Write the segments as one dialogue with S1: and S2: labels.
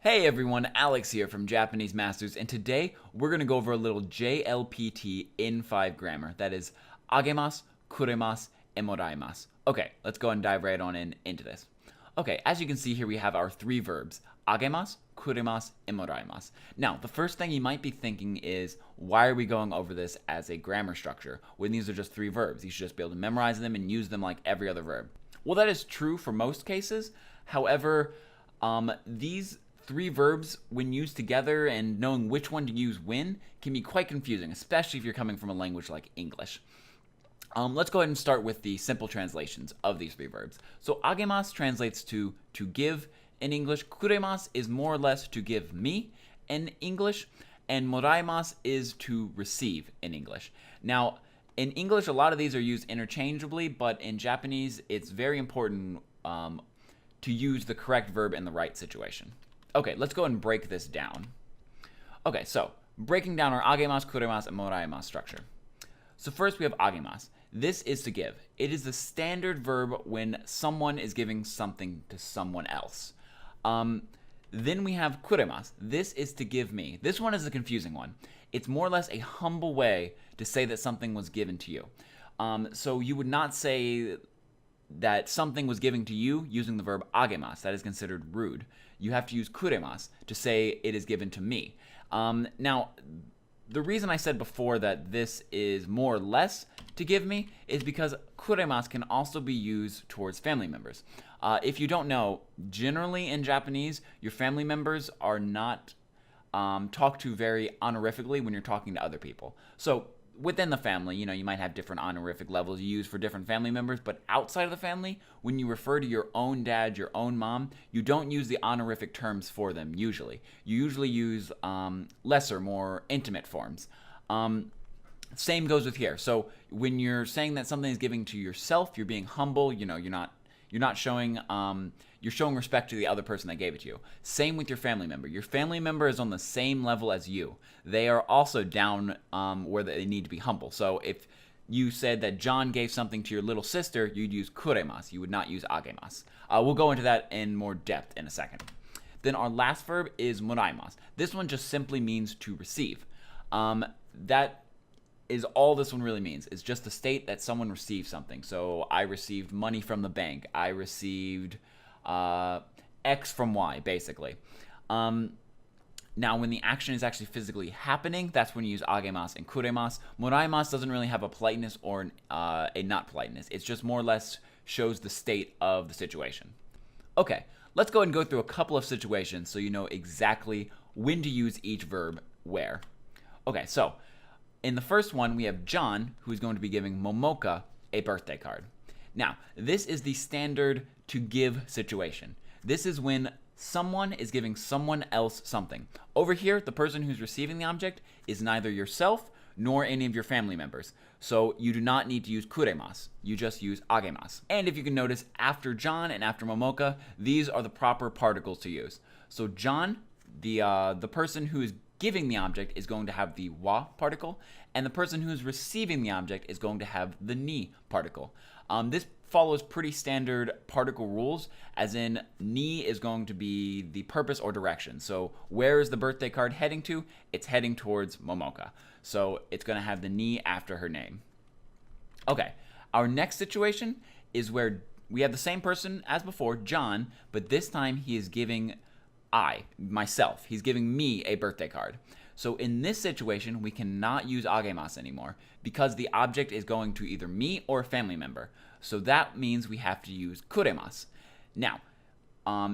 S1: Hey everyone, Alex here from Japanese Masters, and today we're going to go over a little JLPT in 5 grammar. That is Agemasu, Kuremasu, and Moraimasu. Okay, let's go and dive right on into this. Okay, as you can see here, we have our 3 verbs, Agemasu, Kuremasu, and Moraimasu. Now, the first thing you might be thinking is, why are we going over this as a grammar structure when these are just 3 verbs? You should just be able to memorize them and use them like every other verb. Well, that is true for most cases. However, these 3 verbs, when used together and knowing which one to use when, can be quite confusing, especially if you're coming from a language like English. Let's go ahead and start with the simple translations of these 3 verbs. So agemasu translates to give in English, kuremasu is more or less to give me in English, and moraimasu is to receive in English. Now, in English, a lot of these are used interchangeably, but in Japanese, it's very important to use the correct verb in the right situation. Okay, let's go and break this down. Okay, so breaking down our agemasu, kuremasu, and moraimasu structure. So first we have agemasu. This is to give. It is the standard verb when someone is giving something to someone else. Then we have kuremasu. This is to give me. This one is a confusing one. It's more or less a humble way to say that something was given to you. So you would not say that something was given to you using the verb agemasu. That is considered rude. You have to use kuremasu to say it is given to me. Now, the reason I said before that this is more or less to give me is because kuremasu can also be used towards family members. If you don't know, generally in Japanese, your family members are not talked to very honorifically when you're talking to other people. So within the family, you might have different honorific levels you use for different family members, but outside of the family, when you refer to your own dad, your own mom, you don't use the honorific terms for them usually. You usually use lesser, more intimate forms. Same goes with here. So when you're saying that something is giving to yourself, you're being humble, you're not showing you're showing respect to the other person that gave it to you. Same with your family member. Your family member is on the same level as you. They are also down where they need to be humble. So if you said that John gave something to your little sister, you'd use kuremasu. You would not use agemasu. We'll go into that in more depth in a second. Then our last verb is moraimasu. This one just simply means to receive. That is all this one really means. It's just to state that someone received something. So I received money from the bank. I received X from Y, basically. Now, when the action is actually physically happening, that's when you use agemasu and kuremasu. Moraimasu doesn't really have a politeness or a not politeness. It's just more or less shows the state of the situation. Okay, let's go ahead and go through a couple of situations so you know exactly when to use each verb where. Okay, so in the first one, we have John, who's going to be giving Momoka a birthday card. Now, this is the standard to give situation. This is when someone is giving someone else something. Over here, the person who's receiving the object is neither yourself nor any of your family members. So you do not need to use kuremasu. You just use agemasu. And if you can notice, after John and after Momoka, these are the proper particles to use. So John, the person who is giving the object, is going to have the wa particle, and the person who is receiving the object is going to have the ni particle. This follows pretty standard particle rules, as in ni is going to be the purpose or direction. So where is the birthday card heading to? It's heading towards Momoka. So it's going to have the ni after her name. Okay, our next situation is where we have the same person as before, John, but this time he is giving myself. He's giving me a birthday card. So in this situation, we cannot use agemasu anymore because the object is going to either me or a family member. So that means we have to use kuremasu. Now,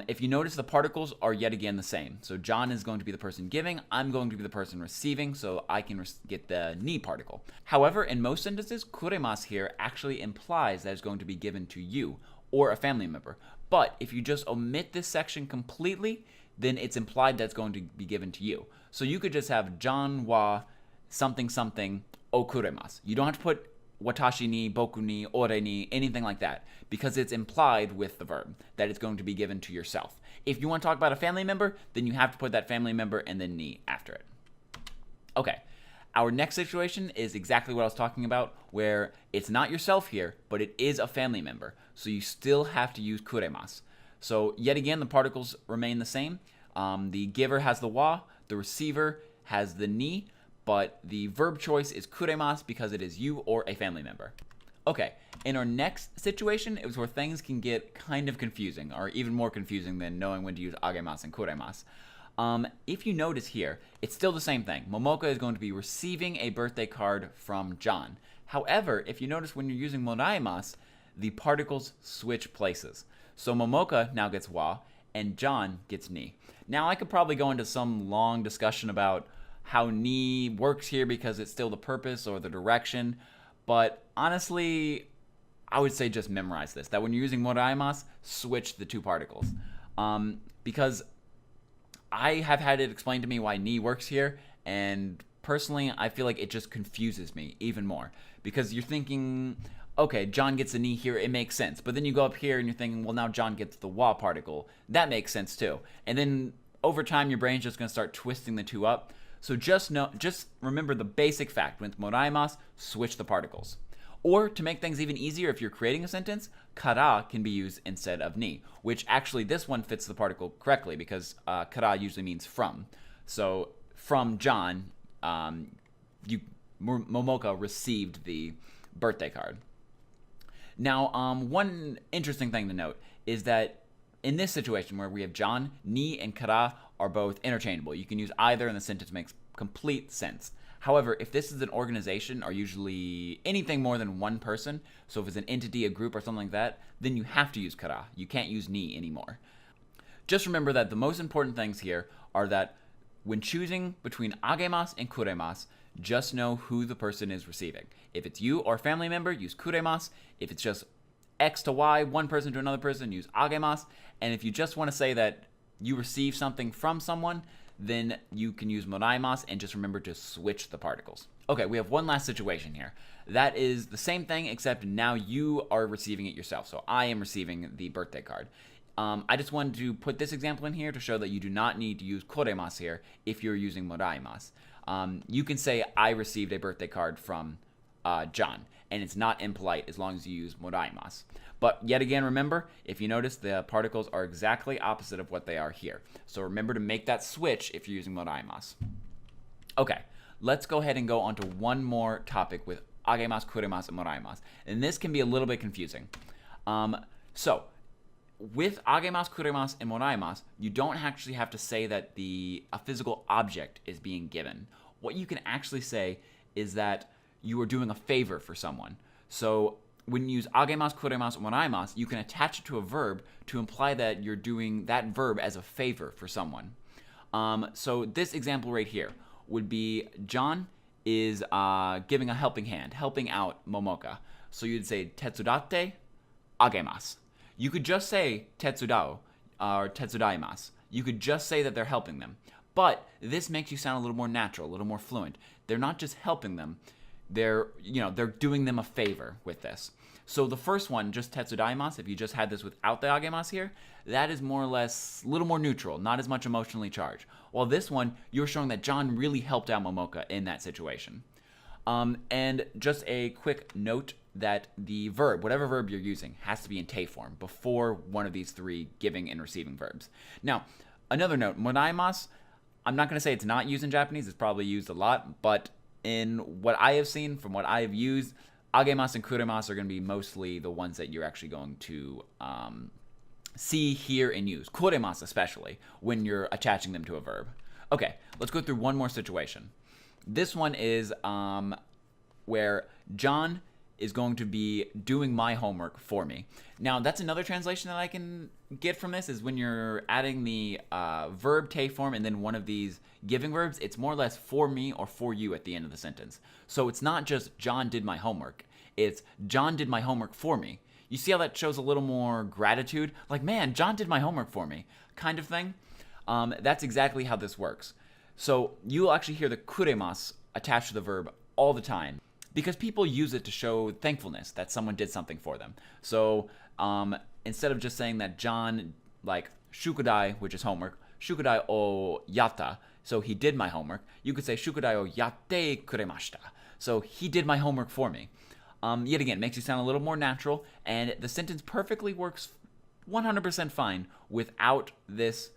S1: if you notice, the particles are yet again the same. So John is going to be the person giving. I'm going to be the person receiving, so I can get the ni particle. However, in most sentences, kuremasu here actually implies that it's going to be given to you or a family member. But if you just omit this section completely, then it's implied that it's going to be given to you. So you could just have John wa something something o kuremasu. You don't have to put watashi ni, boku ni, ore ni, anything like that, because it's implied with the verb that it's going to be given to yourself. If you want to talk about a family member, then you have to put that family member and then ni after it. Okay, our next situation is exactly what I was talking about, where it's not yourself here, but it is a family member. So you still have to use kuremasu. So yet again, the particles remain the same. The giver has the wa, the receiver has the ni, but the verb choice is kuremasu because it is you or a family member. Okay, in our next situation, it was where things can get kind of confusing, or even more confusing than knowing when to use agemasu and kuremasu. If you notice here, it's still the same thing. Momoka is going to be receiving a birthday card from John. However, if you notice when you're using moraimasu, the particles switch places. So Momoka now gets wa, and John gets ni. Now, I could probably go into some long discussion about how ni works here because it's still the purpose or the direction, but honestly, I would say just memorize this, that when you're using moraimasu, switch the two particles. Because I have had it explained to me why ni works here, and personally, I feel like it just confuses me even more. Because you're thinking, okay, John gets a ni here, it makes sense. But then you go up here and you're thinking, well, now John gets the wa particle. That makes sense too. And then over time, your brain's just going to start twisting the two up. So just remember the basic fact. With moraimasu, switch the particles. Or to make things even easier, if you're creating a sentence, kara can be used instead of ni, which actually this one fits the particle correctly because kara usually means from. So from John, Momoka received the birthday card. Now, one interesting thing to note is that in this situation where we have John, ni and kara are both interchangeable. You can use either and the sentence makes complete sense. However, if this is an organization or usually anything more than one person, so if it's an entity, a group, or something like that, then you have to use kara. You can't use ni anymore. Just remember that the most important things here are that when choosing between agemasu and kuremasu, just know who the person is receiving. If it's you or a family member, use kuremasu. If it's just X to Y, one person to another person, use agemasu. And if you just want to say that you receive something from someone, then you can use moraimasu and just remember to switch the particles. Okay, we have one last situation here. That is the same thing, except now you are receiving it yourself. So I am receiving the birthday card. I just wanted to put this example in here to show that you do not need to use kuremasu here if you're using moraimasu. You can say, I received a birthday card from John, and it's not impolite as long as you use moraimasu. But yet again, remember, if you notice, the particles are exactly opposite of what they are here. So remember to make that switch if you're using moraimasu. Okay, let's go ahead and go on to one more topic with agemasu, kuremasu, and moraimasu. And this can be a little bit confusing. So, with agemasu, kuremasu, and moraimasu, you don't actually have to say that a physical object is being given. What you can actually say is that you are doing a favor for someone. So when you use agemasu, kuremasu, moraimasu, you can attach it to a verb to imply that you're doing that verb as a favor for someone. So this example right here would be John is giving a helping hand, helping out Momoka. So you'd say tetsudate agemasu. You could just say tetsudao or tetsudaimasu. You could just say that they're helping them. But this makes you sound a little more natural, a little more fluent. They're not just helping them. They're doing them a favor with this. So the first one, just tetsudaimasu, if you just had this without the agemasu here, that is more or less a little more neutral, not as much emotionally charged. While this one, you're showing that John really helped out Momoka in that situation. And just a quick note that the verb, whatever verb you're using, has to be in te form before one of these three giving and receiving verbs. Now, another note, moraimasu, I'm not going to say it's not used in Japanese, it's probably used a lot, but in what I have seen, from what I have used, agemasu and kuremasu are going to be mostly the ones that you're actually going to see, hear, and use. Kuremasu especially, when you're attaching them to a verb. Okay, let's go through one more situation. This one is where John is going to be doing my homework for me. Now, that's another translation that I can get from this, is when you're adding the verb te form and then one of these giving verbs, it's more or less for me or for you at the end of the sentence. So it's not just John did my homework, it's John did my homework for me. You see how that shows a little more gratitude? Like, man, John did my homework for me, kind of thing. That's exactly how this works. So you'll actually hear the kuremasu attached to the verb all the time, because people use it to show thankfulness that someone did something for them. So instead of just saying that John, like, shukudai, which is homework, shukudai o yatta, so he did my homework, you could say shukudai o yatte kuremashita. So he did my homework for me. Yet again, it makes you sound a little more natural, and the sentence perfectly works 100% fine without this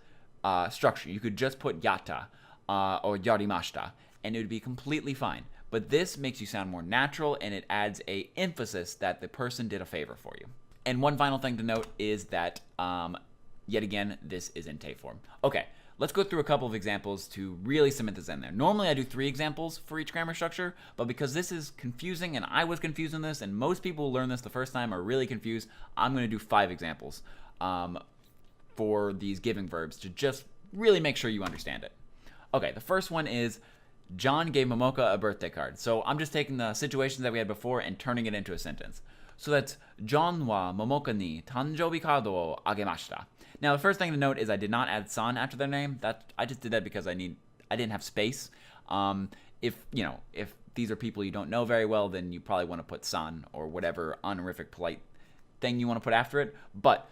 S1: structure. You could just put yatta or yarimashita, and it would be completely fine. But this makes you sound more natural, and it adds a emphasis that the person did a favor for you. And one final thing to note is that, yet again, this is in te form. Okay, let's go through a couple of examples to really cement this in there. Normally I do 3 examples for each grammar structure, but because this is confusing and I was confused in this, and most people who learn this the first time are really confused, I'm going to do 5 examples for these giving verbs to just really make sure you understand it. Okay, the first one is John gave Momoka a birthday card. So I'm just taking the situations that we had before and turning it into a sentence. So that's John wa Momoka ni tanjoubi card o agemashita. Now the first thing to note is I did not add san after their name. I just did that because I didn't have space. If these are people you don't know very well, then you probably want to put san or whatever honorific polite thing you want to put after it. But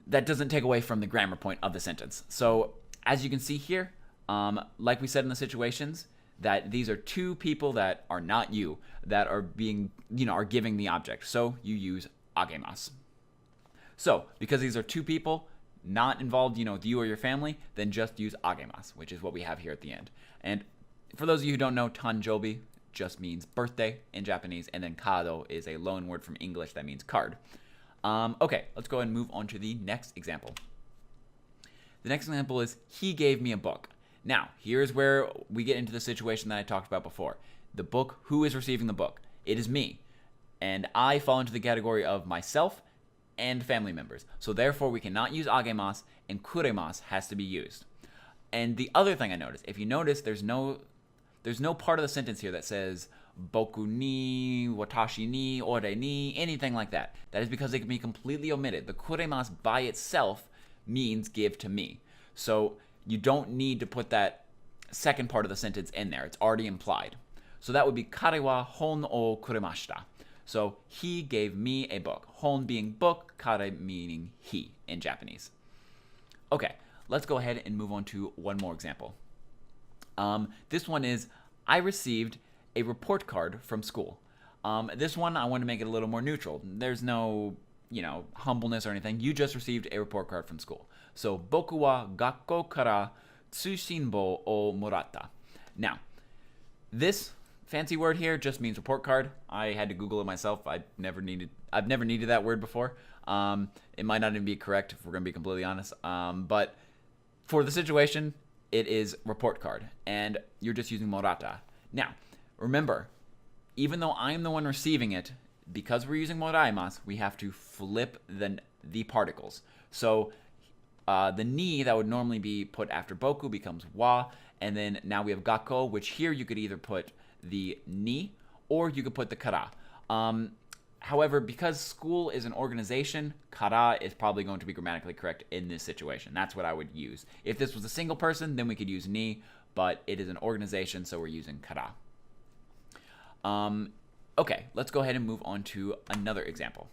S1: that doesn't take away from the grammar point of the sentence. So as you can see here, like we said in the situations, that these are 2 people that are not you, that are being, are giving the object. So you use agemasu. So because these are 2 people not involved, with you or your family, then just use agemasu, which is what we have here at the end. And for those of you who don't know, tanjobi just means birthday in Japanese, and then kado is a loan word from English that means card. Okay, let's go ahead and move on to the next example. The next example is, he gave me a book. Now, here's where we get into the situation that I talked about before. The book, who is receiving the book? It is me. And I fall into the category of myself and family members. So therefore, we cannot use agemasu, and kuremasu has to be used. And the other thing I noticed, if you notice, there's no part of the sentence here that says boku ni, watashi ni, ore ni, anything like that. That is because it can be completely omitted. The kuremasu by itself means give to me. So you don't need to put that second part of the sentence in there. It's already implied. So that would be kare wa hon o kuremashita. So he gave me a book. Hon being book, kare meaning he in Japanese. Okay, let's go ahead and move on to one more example. This one is, I received a report card from school. This one, I want to make it a little more neutral. There's no, humbleness or anything. You just received a report card from school. So, boku wa gakko kara tsushinbo o moratta. Now, this fancy word here just means report card. I had to Google it myself. I've never needed that word before. It might not even be correct if we're going to be completely honest. But for the situation, it is report card, and you're just using moratta. Now, remember, even though I'm the one receiving it, because we're using moraimasu, we have to flip the particles. So the ni that would normally be put after boku becomes wa, and then now we have gakko, which here you could either put the ni or you could put the kara. However, because school is an organization, kara is probably going to be grammatically correct in this situation. That's what I would use. If this was a single person, then we could use ni, but it is an organization, so we're using kara. Okay, let's go ahead and move on to another example.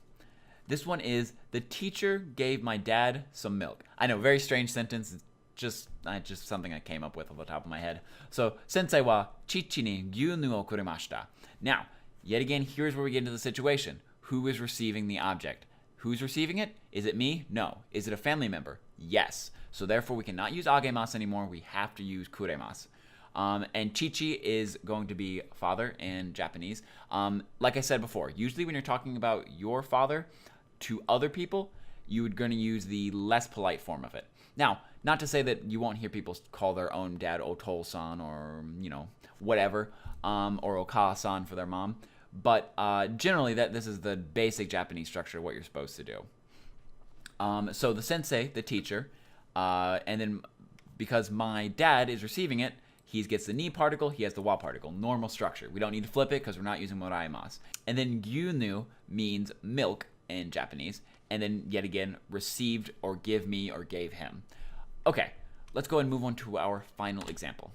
S1: This one is, the teacher gave my dad some milk. I know, very strange sentence. It's just something I came up with off the top of my head. So, sensei wa chichi ni gyunu o kuremashita. Now, yet again, here's where we get into the situation. Who is receiving the object? Who's receiving it? Is it me? No. Is it a family member? Yes. So therefore, we cannot use agemasu anymore. We have to use kuremasu. And chichi is going to be father in Japanese. Like I said before, usually when you're talking about your father to other people, you're going to use the less polite form of it. Now, not to say that you won't hear people call their own dad Otol-san or, whatever, or Oka-san for their mom. But generally, this is the basic Japanese structure of what you're supposed to do. So the sensei, the teacher, and then because my dad is receiving it, he gets the ni particle, he has the wa particle. Normal structure. We don't need to flip it because we're not using moraimasu. And then gyunu means milk in Japanese. And then, yet again, received or give me or gave him. Okay, let's go ahead and move on to our final example.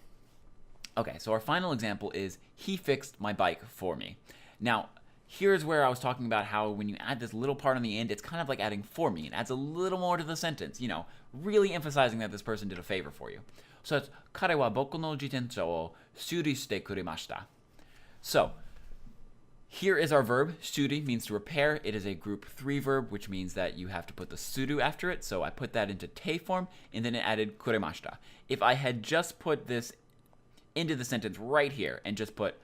S1: Okay, so our final example is, he fixed my bike for me. Now, here's where I was talking about how when you add this little part on the end, it's kind of like adding for me. It adds a little more to the sentence, really emphasizing that this person did a favor for you. So it's, kare wa boku no jitensha o suri shite kuremashita. So, Here is our verb. Shuri means to repair. It is a group 3 verb, which means that you have to put the suru after it. So I put that into te form, and then it added kuremashita. If I had just put this into the sentence right here and just put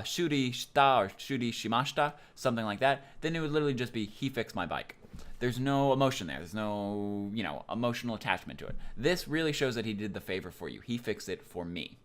S1: shuri shita or shuri shimashita, something like that, then it would literally just be he fixed my bike. There's no emotion there. There's no, emotional attachment to it. This really shows that he did the favor for you. He fixed it for me.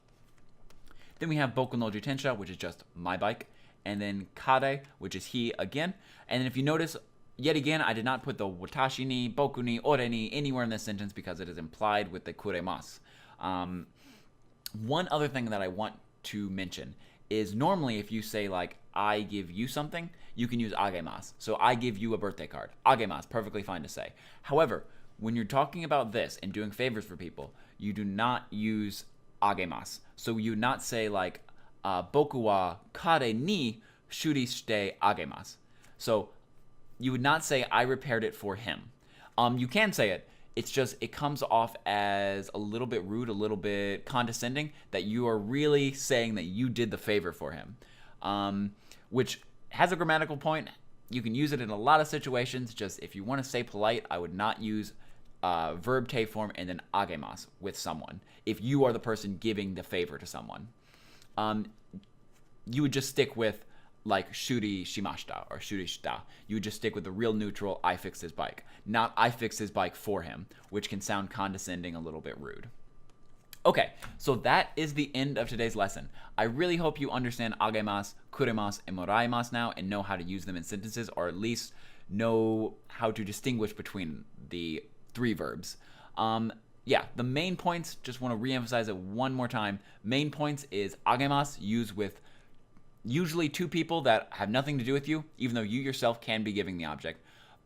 S1: Then we have boku no jutensha, which is just my bike. And then kare, which is he again. And then if you notice, yet again, I did not put the watashi ni, boku ni, ore ni anywhere in this sentence because it is implied with the kuremasu. One other thing that I want to mention is normally if you say like, I give you something, you can use agemasu. So I give you a birthday card. Agemasu, perfectly fine to say. However, when you're talking about this and doing favors for people, you do not use agemasu. So you would not say like, boku wa kare ni shuri shite agemasu. So you would not say I repaired it for him. You can say it. It's just it comes off as a little bit rude, a little bit condescending that you are really saying that you did the favor for him, which has a grammatical point. You can use it in a lot of situations. Just if you want to stay polite, I would not use verb te form and then agemasu with someone if you are the person giving the favor to someone. You would just stick with like shuri shimashita or shuri shita. You would just stick with the real neutral I fixed his bike, not I fixed his bike for him, which can sound condescending, a little bit rude. Okay, so that is the end of today's lesson. I really hope you understand agemasu, kuremasu, and moraimasu now and know how to use them in sentences, or at least know how to distinguish between the 3 verbs. Yeah, the main points, just want to reemphasize it one more time. Main points is agemasu used with usually 2 people that have nothing to do with you, even though you yourself can be giving the object.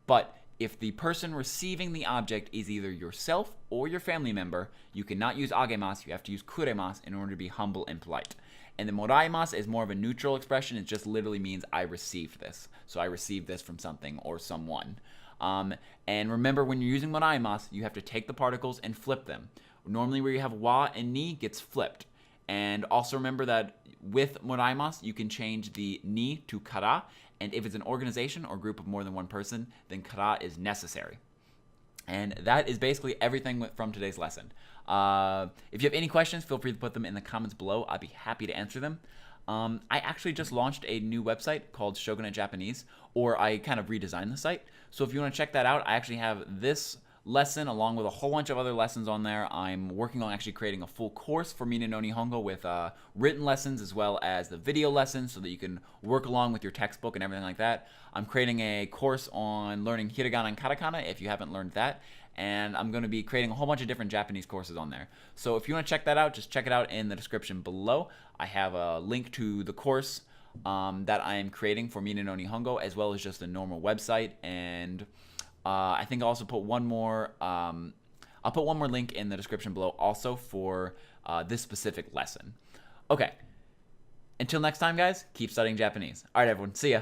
S1: But if the person receiving the object is either yourself or your family member, you cannot use agemasu, you have to use kuremasu in order to be humble and polite. And the moraimasu is more of a neutral expression. It just literally means I received this. So I received this from something or someone. And remember, when you're using moraimasu, you have to take the particles and flip them. Normally where you have wa and ni gets flipped. And also remember that with moraimasu, you can change the ni to kara. And if it's an organization or group of more than one person, then kara is necessary. And that is basically everything from today's lesson. If you have any questions, feel free to put them in the comments below. I'd be happy to answer them. I actually just launched a new website called Shogunate Japanese, or I kind of redesigned the site. So if you want to check that out, I actually have this lesson along with a whole bunch of other lessons on there. I'm working on actually creating a full course for Mina no Nihongo with written lessons as well as the video lessons so that you can work along with your textbook and everything like that. I'm creating a course on learning hiragana and katakana if you haven't learned that. And I'm going to be creating a whole bunch of different Japanese courses on there. So if you want to check that out, just check it out in the description below. I have a link to the course that I am creating for Mina no Nihongo, as well as just a normal website. And I think I'll also put one more. I'll put one more link in the description below, also for this specific lesson. Okay. Until next time, guys. Keep studying Japanese. All right, everyone. See ya.